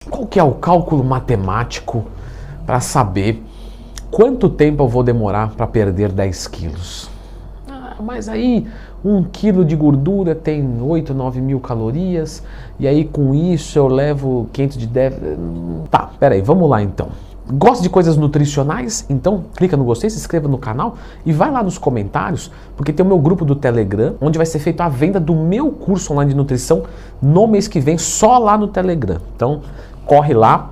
Qual que é o cálculo matemático para saber quanto tempo eu vou demorar para perder 10 quilos? Mas aí 1 quilo de gordura tem 8, 9 mil calorias, e aí com isso eu levo 500 de déficit. Tá, peraí, vamos lá então. Gosta de coisas nutricionais? Então clica no gostei, se inscreva no canal e vai lá nos comentários, porque tem o meu grupo do Telegram, onde vai ser feita a venda do meu curso online de nutrição no mês que vem, só lá no Telegram. Então corre lá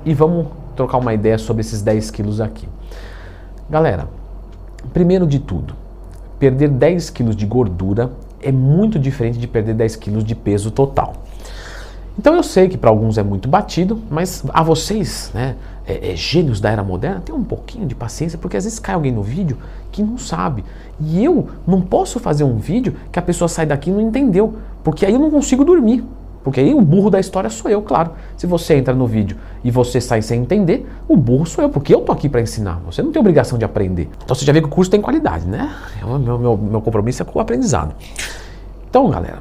e vamos trocar uma ideia sobre esses 10 quilos aqui. Galera, primeiro de tudo, perder 10 quilos de gordura é muito diferente de perder 10 quilos de peso total. Então eu sei que para alguns é muito batido, mas a vocês, né, gênios da era moderna, tem um pouquinho de paciência, porque às vezes cai alguém no vídeo que não sabe. E eu não posso fazer um vídeo que a pessoa sai daqui e não entendeu, porque aí eu não consigo dormir. Porque aí o burro da história sou eu, claro. Se você entra no vídeo e você sai sem entender, o burro sou eu, porque eu tô aqui para ensinar. Você não tem obrigação de aprender. Então você já vê que o curso tem qualidade, né? Meu compromisso é com o aprendizado. Então, galera,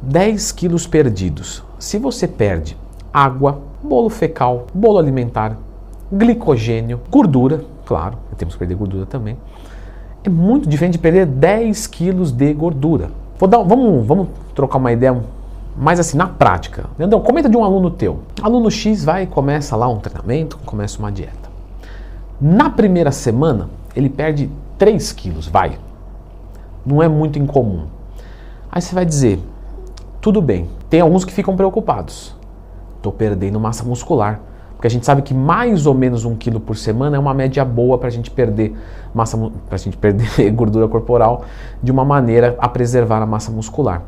10 quilos perdidos. Se você perde água, bolo fecal, bolo alimentar, glicogênio, gordura, claro, temos que perder gordura também, é muito diferente de perder 10 quilos de gordura. Vamos trocar uma ideia mais assim, na prática. Entendeu? Comenta de um aluno teu. Aluno X vai e começa lá um treinamento, começa uma dieta. Na primeira semana, ele perde 3 quilos, vai. Não é muito incomum. Aí você vai dizer, tudo bem. Tem alguns que ficam preocupados. Estou perdendo massa muscular. Porque a gente sabe que mais ou menos 1 quilo por semana é uma média boa para a gente perder gordura corporal de uma maneira a preservar a massa muscular.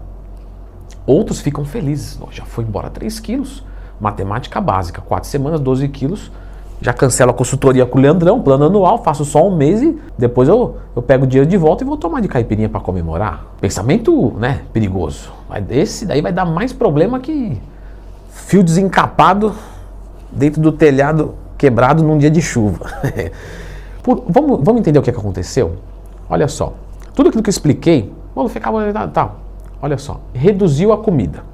Outros ficam felizes. Já foi embora 3 quilos. Matemática básica. 4 semanas, 12 quilos. Já cancelo a consultoria com o Leandrão, plano anual, faço só um mês e depois eu pego o dinheiro de volta e vou tomar de caipirinha para comemorar. Pensamento, né, perigoso. Esse daí vai dar mais problema que fio desencapado dentro do telhado quebrado num dia de chuva. Vamos entender o que aconteceu? Olha só. Tudo aquilo que eu expliquei, vamos ficar... Tá. Olha só, reduziu a comida.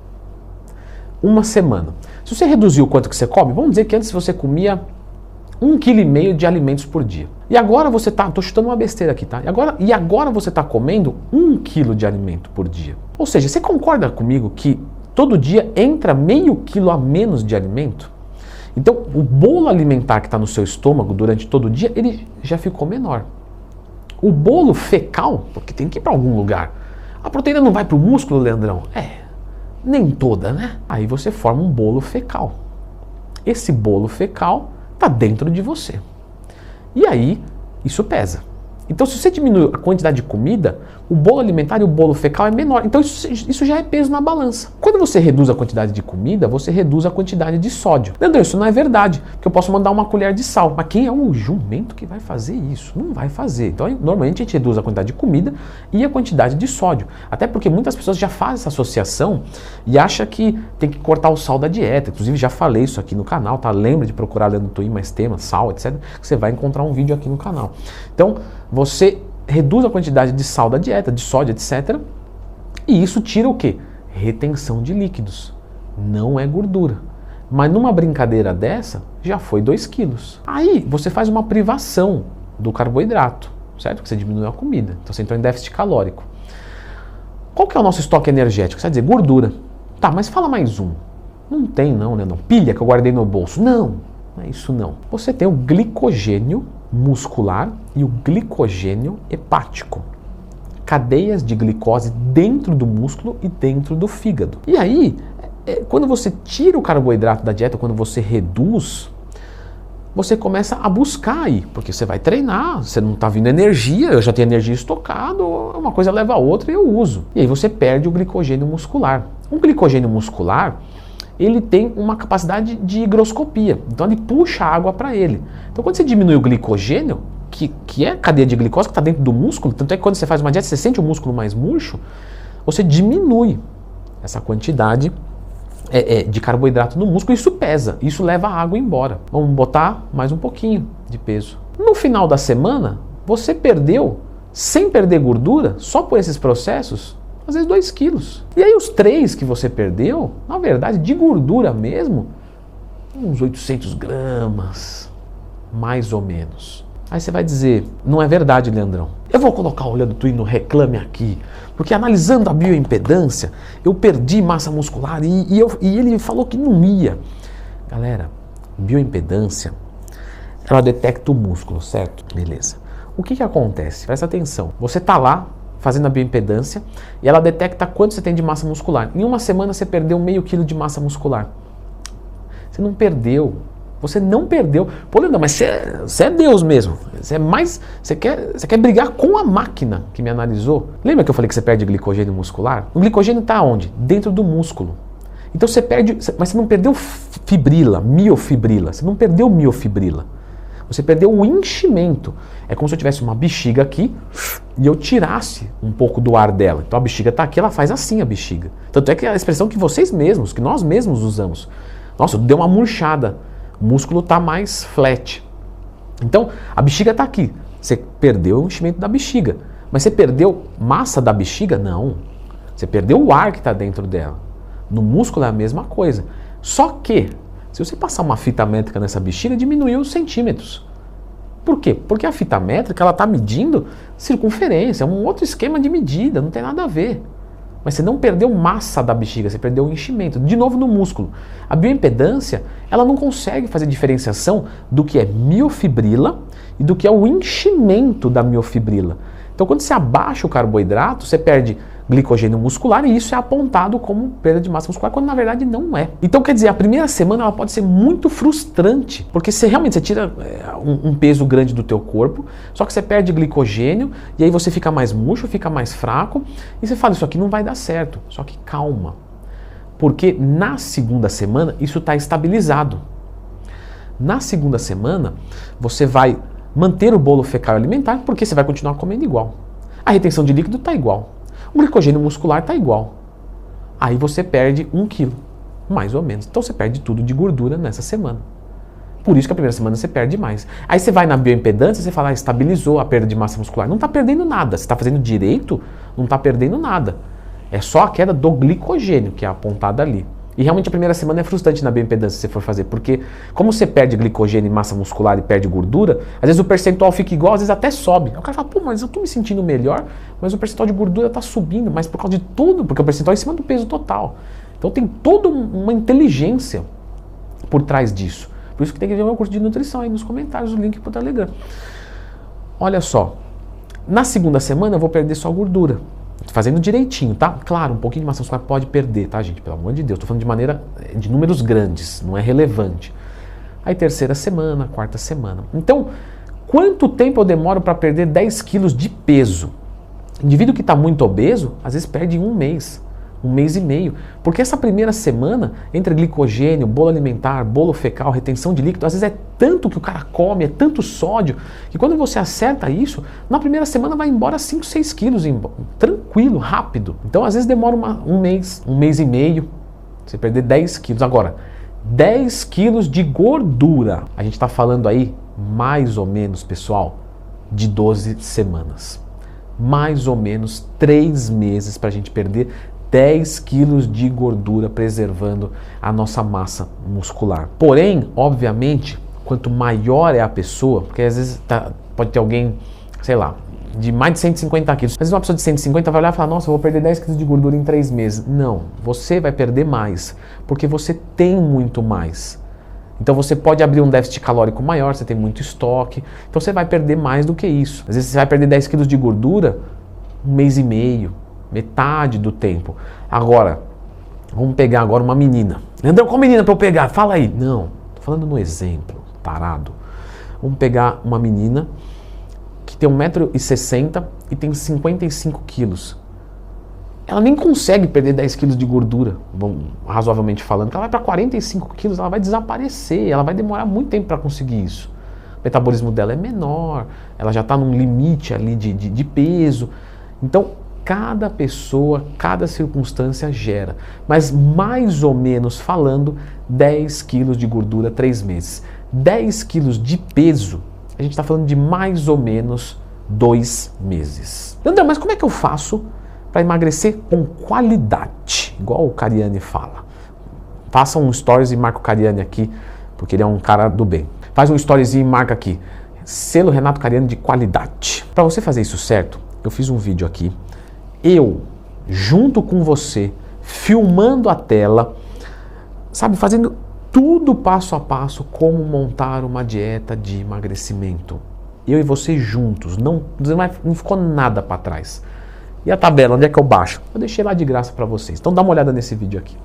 Uma semana. Se você reduziu o quanto que você come, vamos dizer que antes você comia 1,5 kg de alimentos por dia. E agora você tá, tô chutando uma besteira aqui, tá? E agora você tá comendo 1 kg de alimento por dia. Ou seja, você concorda comigo que todo dia entra meio quilo a menos de alimento? Então, o bolo alimentar que está no seu estômago durante todo o dia, ele já ficou menor. O bolo fecal, porque tem que ir para algum lugar. A proteína não vai para o músculo, Leandrão? Nem toda, né? Aí você forma um bolo fecal. Esse bolo fecal está dentro de você. E aí, isso pesa. Então, se você diminui a quantidade de comida, o bolo alimentar e o bolo fecal é menor. Então, isso já é peso na balança. Quando você reduz a quantidade de comida, você reduz a quantidade de sódio. Leandro, isso não é verdade, porque eu posso mandar uma colher de sal. Mas quem é o jumento que vai fazer isso? Não vai fazer. Então, normalmente a gente reduz a quantidade de comida e a quantidade de sódio. Até porque muitas pessoas já fazem essa associação e acham que tem que cortar o sal da dieta. Inclusive, já falei isso aqui no canal, tá? Lembra de procurar Leandro Twin, mais temas, sal, etc. Que você vai encontrar um vídeo aqui no canal. Então, você reduz a quantidade de sal da dieta, de sódio, etc. E isso tira o quê? Retenção de líquidos. Não é gordura. Mas numa brincadeira dessa, já foi 2 quilos. Aí você faz uma privação do carboidrato, certo? Que você diminui a comida. Então você entrou em déficit calórico. Qual que é o nosso estoque energético? Você vai dizer gordura. Tá, mas fala mais um. Não tem não, né? Não. Pilha que eu guardei no bolso. Não é isso não. Você tem o glicogênio muscular e o glicogênio hepático. Cadeias de glicose dentro do músculo e dentro do fígado. E aí, quando você tira o carboidrato da dieta, quando você reduz, você começa a buscar aí, porque você vai treinar, você não está vindo energia, eu já tenho energia estocada, uma coisa leva a outra e eu uso. E aí você perde o glicogênio muscular. O glicogênio muscular, ele tem uma capacidade de higroscopia, então ele puxa água para ele. Então quando você diminui o glicogênio, que é a cadeia de glicose que está dentro do músculo, tanto é que quando você faz uma dieta, você sente o músculo mais murcho, você diminui essa quantidade de carboidrato no músculo, isso pesa, isso leva a água embora. Vamos botar mais um pouquinho de peso. No final da semana, você perdeu, sem perder gordura, só por esses processos, às vezes 2 quilos. E aí os 3 que você perdeu, na verdade, de gordura mesmo, uns 800 gramas, mais ou menos. Aí você vai dizer, não é verdade, Leandrão. Eu vou colocar o olhando no Reclame Aqui, porque analisando a bioimpedância, eu perdi massa muscular e ele falou que não ia. Galera, bioimpedância, ela detecta o músculo, certo? Beleza. O que acontece? Presta atenção. Você está lá fazendo a bioimpedância e ela detecta quanto você tem de massa muscular. Em uma semana você perdeu meio quilo de massa muscular. Você não perdeu. Você não perdeu. Pô, Leandro, mas você é Deus mesmo. Você quer brigar com a máquina que me analisou. Lembra que eu falei que você perde glicogênio muscular? O glicogênio está onde? Dentro do músculo. Então você perde, mas você não perdeu fibrila, miofibrila. Você não perdeu miofibrila. Você perdeu o enchimento. É como se eu tivesse uma bexiga aqui e eu tirasse um pouco do ar dela. Então a bexiga está aqui, ela faz assim a bexiga. Tanto é que é a expressão que vocês mesmos, que nós mesmos usamos. Nossa, deu uma murchada. O músculo está mais flat. Então, a bexiga está aqui. Você perdeu o enchimento da bexiga. Mas você perdeu massa da bexiga? Não. Você perdeu o ar que está dentro dela. No músculo é a mesma coisa. Só que, se você passar uma fita métrica nessa bexiga, diminuiu os centímetros. Por quê? Porque a fita métrica está medindo circunferência. É um outro esquema de medida, não tem nada a ver. Mas você não perdeu massa da bexiga, você perdeu o enchimento. De novo no músculo. A bioimpedância, ela não consegue fazer diferenciação do que é miofibrila e do que é o enchimento da miofibrila. Então quando você abaixa o carboidrato, você perde glicogênio muscular e isso é apontado como perda de massa muscular, quando na verdade não é. Então quer dizer, a primeira semana ela pode ser muito frustrante, porque realmente você tira um peso grande do teu corpo, só que você perde glicogênio e aí você fica mais murcho, fica mais fraco e você fala, isso aqui não vai dar certo. Só que calma, porque na segunda semana isso está estabilizado. Na segunda semana você vai manter o bolo fecal alimentar porque você vai continuar comendo igual. A retenção de líquido está igual. O glicogênio muscular está igual. Aí você perde 1 quilo, mais ou menos. Então você perde tudo de gordura nessa semana. Por isso que a primeira semana você perde mais. Aí você vai na bioimpedância e você fala, estabilizou a perda de massa muscular. Não está perdendo nada. Você está fazendo direito, não está perdendo nada. É só a queda do glicogênio que é apontada ali. E realmente a primeira semana é frustrante na bioimpedância se você for fazer, porque como você perde glicogênio e massa muscular e perde gordura, às vezes o percentual fica igual, às vezes até sobe. Aí o cara fala, pô, mas eu tô me sentindo melhor, mas o percentual de gordura tá subindo, mas por causa de tudo, porque o percentual é em cima do peso total. Então tem toda uma inteligência por trás disso. Por isso que tem que ver o meu curso de nutrição aí nos comentários, o link pro Telegram. Olha só, na segunda semana eu vou perder só gordura. Fazendo direitinho, tá? Claro, um pouquinho de massa muscular pode perder, tá, gente? Pelo amor de Deus, tô falando de números grandes, não é relevante. Aí terceira semana, quarta semana. Então, quanto tempo eu demoro para perder 10 quilos de peso? Indivíduo que está muito obeso, às vezes perde em 1 mês, 1 mês e meio. Porque essa primeira semana, entre glicogênio, bolo alimentar, bolo fecal, retenção de líquido, às vezes é tanto que o cara come, é tanto sódio, que quando você acerta isso, na primeira semana vai embora 5, 6 quilos, tranquilo, rápido. Então às vezes demora 1 mês, 1 mês e meio, você perder 10 quilos. Agora, 10 quilos de gordura, a gente está falando aí, mais ou menos, pessoal, de 12 semanas. Mais ou menos 3 meses para a gente perder 10 quilos de gordura, preservando a nossa massa muscular. Porém, obviamente, quanto maior é a pessoa, porque às vezes pode ter alguém, sei lá, de mais de 150 quilos. Às vezes uma pessoa de 150 vai olhar e falar, nossa, eu vou perder 10 quilos de gordura em 3 meses. Não, você vai perder mais, porque você tem muito mais. Então você pode abrir um déficit calórico maior, você tem muito estoque, então você vai perder mais do que isso. Às vezes você vai perder 10 quilos de gordura 1 mês e meio, metade do tempo. Agora, vamos pegar agora uma menina. Leandrão, qual menina para eu pegar? Fala aí. Não, tô falando no exemplo, tarado. Vamos pegar uma menina que tem 1,60 m e tem 55 quilos. Ela nem consegue perder 10 quilos de gordura, razoavelmente falando. Ela vai para 45 quilos, ela vai desaparecer, ela vai demorar muito tempo para conseguir isso. O metabolismo dela é menor, ela já está num limite ali de peso. Então, cada pessoa, cada circunstância gera. Mas mais ou menos falando, 10 quilos de gordura 3 meses. 10 quilos de peso, a gente está falando de mais ou menos 2 meses. André, mas como é que eu faço para emagrecer com qualidade? Igual o Cariani fala. Faça um stories e marca o Cariani aqui porque ele é um cara do bem. Faz um storyzinho e marca aqui, selo Renato Cariani de qualidade. Para você fazer isso certo, eu fiz um vídeo aqui, eu, junto com você, filmando a tela, sabe, fazendo tudo passo a passo, como montar uma dieta de emagrecimento. Eu e você juntos, não ficou nada para trás. E a tabela, onde é que eu baixo? Eu deixei lá de graça para vocês. Então dá uma olhada nesse vídeo aqui.